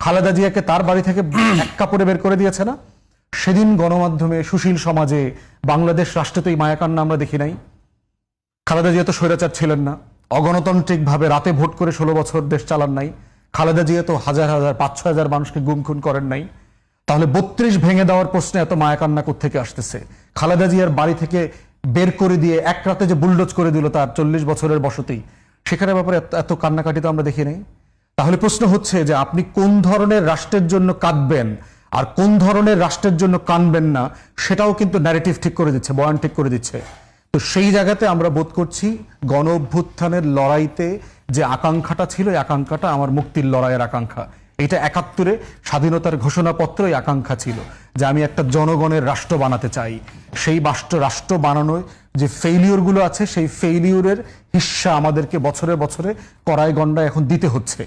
খালেদা জিয়াকে তার বাড়ি থেকে এক কাপড়ে বের করে দিয়েছে না? সেদিন গণমাধ্যমে, সুশীল সমাজে, বাংলাদেশ রাষ্ট্রে এই মায়াকান্না আমরা দেখি নাই। খালেদা জিয়া তো স্বৈরাচার ছিলেন না, অগণতান্ত্রিকভাবে রাতে ভোট করে 16 বছর দেশ চালান নাই। খালেদা জিয়া তো হাজার হাজার 5-6 হাজার মানুষকে গুম খুন করেন নাই। তাহলে 32 ভেঙে দেওয়ার প্রশ্নে এত মায়াকান্না কোত্থেকে আসতেছে? খালেদা জিয়ার বাড়ি থেকে বের করে দিয়ে এক রাতে যে বুলডোজ করে দিল তার 40 বছরের বসতি, সেখানে ব্যাপারে এত কান্নাকাটি তো আমরা দেখি নাই। তাহলে প্রশ্ন হচ্ছে যে আপনি কোন ধরনের রাষ্ট্রের জন্য কাঁদবেন আর কোন ধরনের রাষ্ট্রের জন্য কানবেন না, সেটাও কিন্তু ন্যারেটিভ ঠিক করে দিচ্ছে, বয়ান ঠিক করে দিচ্ছে। তো সেই জায়গাতে আমরা বোধ করছি গণ অভ্যুত্থানের লড়াইতে যে আকাঙ্ক্ষাটা ছিল, এই আকাঙ্ক্ষাটা আমার মুক্তির লড়াইয়ের আকাঙ্ক্ষা। এটা 71-এ স্বাধীনতার ঘোষণাপত্র এই আকাঙ্ক্ষা ছিল যে আমি একটা জনগণের রাষ্ট্র বানাতে চাই। সেই রাষ্ট্র বানানোয় যে ফেইলিউরগুলো আছে, সেই ফেইলিউরের হিস্সা আমাদেরকে বছরে বছরে কড়াই গন্ডা এখন দিতে হচ্ছে।